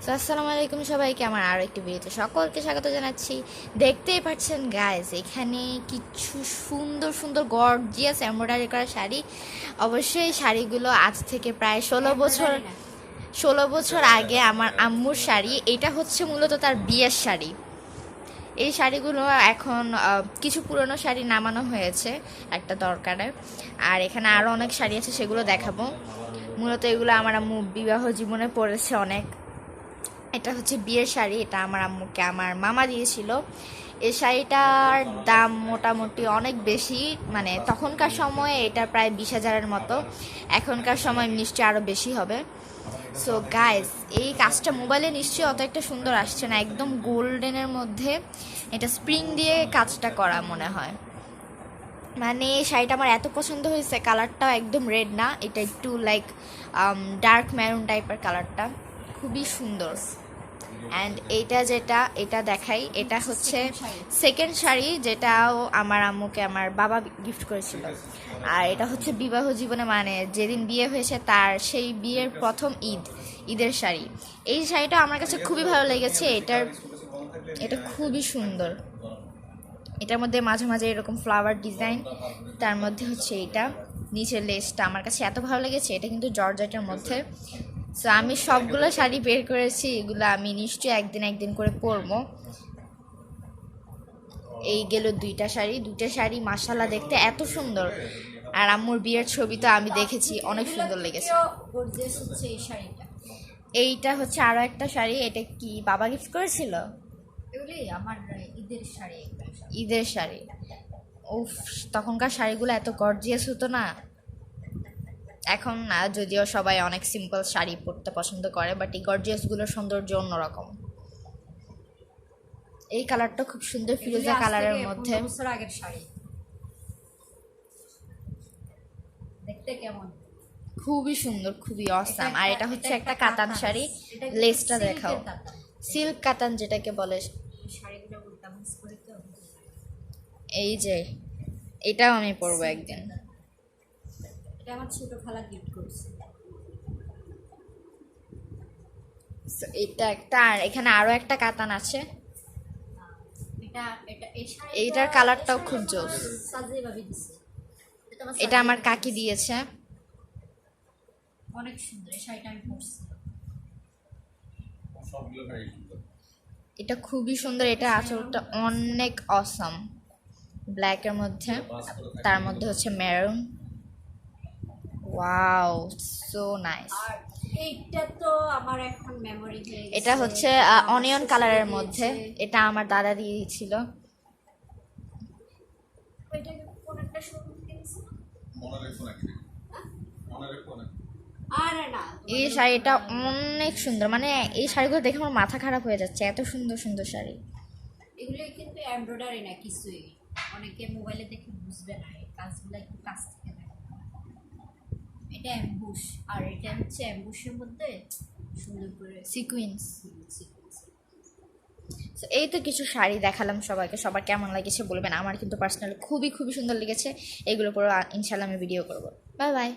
তো আসসালামু আলাইকুম সবাইকে আমার আরও একটি ভিডিওতে সকলকে স্বাগত জানাচ্ছি। দেখতেই পাচ্ছেন গাইস, এখানে কিছু সুন্দর সুন্দর গর্জিয়াস এমব্রয়ডারি করা শাড়ি। অবশ্যই শাড়িগুলো আজ থেকে প্রায় 16 বছর আগে আমার আম্মুর শাড়ি। এটা হচ্ছে মূলত তার বিয়ের শাড়ি। এই শাড়িগুলো এখন কিছু পুরনো শাড়ি নামানো হয়েছে একটা দরকারে, আর এখানে আরও অনেক শাড়ি আছে, সেগুলো দেখাবো। মূলত এগুলো আমার আম্মু বিবাহ জীবনে পরেছে অনেক। এটা হচ্ছে বিয়ের শাড়ি, এটা আমার আম্মুকে আমার মামা দিয়েছিল। এই শাড়িটার দাম মোটামুটি অনেক বেশি, মানে তখনকার সময়ে এটা প্রায় 20,000-এর মতো, এখনকার সময় নিশ্চয়ই আরও বেশি হবে। সো গাইস, এই কাজটা মোবাইলে নিশ্চয়ই অত একটা সুন্দর আসছে না, একদম গোল্ডেনের মধ্যে এটা স্প্রিং দিয়ে কাজটা করা মনে হয়। মানে এই শাড়িটা আমার এত পছন্দ হয়েছে, কালারটাও একদম রেড না, এটা একটু লাইক ডার্ক ম্যারুন টাইপের কালারটা, খুবই সুন্দর। অ্যান্ড এটা দেখাই, এটা হচ্ছে সেকেন্ড শাড়ি, যেটাও আমার আম্মুকে আমার বাবা গিফট করেছিল। আর এটা হচ্ছে বিবাহ জীবনে, মানে যেদিন বিয়ে হয়েছে তার সেই বিয়ের প্রথম ঈদের শাড়ি। এই শাড়িটা আমার কাছে খুবই ভালো লেগেছে। এটা খুবই সুন্দর। এটার মধ্যে মাঝে মাঝে এরকম ফ্লাওয়ার ডিজাইন, তার মধ্যে হচ্ছে এটা নিচের লেসটা আমার কাছে এত ভালো লেগেছে। এটা কিন্তু জর্জেটের মধ্যে। সো আমি সবগুলো শাড়ি বের করেছি, এগুলো আমি নিশ্চয়ই একদিন করে পরবো। এই গেল দুইটা শাড়ি মাশাআল্লাহ দেখতে এত সুন্দর। আর আম্মুর বিয়ের ছবি তো আমি দেখেছি, অনেক সুন্দর লেগেছে। এইটা হচ্ছে আরো একটা শাড়ি, এটা কি বাবা গিফট করেছিল? আমার ঈদের শাড়ি। উফ, তখনকার শাড়িগুলো এত গর্জিয়াস হতো না। এখন না, যদিও সবাই অনেক সিম্পল শাড়ি পরতে পছন্দ করে, বাট এই গর্জিয়াসগুলোর সৌন্দর্য অন্যরকম। এই কালারটা খুব সুন্দর, ফিরোজা কালারের মধ্যে। আগের শাড়ি দেখতে কেমন, খুবই সুন্দর, খুবই অসাম। আর এটা হচ্ছে একটা কাতান শাড়ি, লেসটা দেখাও। সিল্ক কাতান যেটাকে বলে। শাড়িগুলো উল্টা মিস করে তো। এই যে এটাও আমি পরবো একদিন। এটা আমার ছোট খালা গিফট করছে। এটা একটা, আর এখানে আরো একটা কাতান আছে। এইটার কালারটাও খুব জোস। এটা আমার কাকি দিয়েছে, অনেক সুন্দর। এই শাড়িটা আমি পরছি, এটা খুবই সুন্দর। এটা আঁচলটা অনেক অসাম, ব্ল্যাকের মধ্যে, তার মধ্যে হচ্ছে মেরুন। Wow, so nice. এইটা তো আমার এখন মেমোরি হয়ে গেছে। এটা হচ্ছে অনিয়ন কালারের মধ্যে, এটা আমার দাদা দিয়ে দিয়েছিল। এটা কোন একটা শোরুম কিনছে মনে রাখো নাকি? মনে রাখো না। আরে না, এই শাড়িটা অনেক সুন্দর, মানে এই শাড়িগুলো দেখে আমার মাথা খারাপ হয়ে যাচ্ছে, এত সুন্দর সুন্দর শাড়ি। এগুলো কিন্তু এমব্রয়ডারি না কিছুই, অনেকে মোবাইলে দেখে বুঝবে না, এই কাজগুলো একটু কাছ থেকে দেখে। এটা অ্যাম্বুশ, আর এটা হচ্ছে অ্যাম্বুশের মধ্যে সুন্দর করে সিকুয়েন্স। এই তো কিছু শাড়ি দেখালাম সবাইকে, সবার কেমন লেগেছে বলবেন। আমার কিন্তু পার্সোনালি খুবই খুবই সুন্দর লেগেছে। এগুলো পরে ইনশাল্লাহ আমি ভিডিও করবো। Bye bye.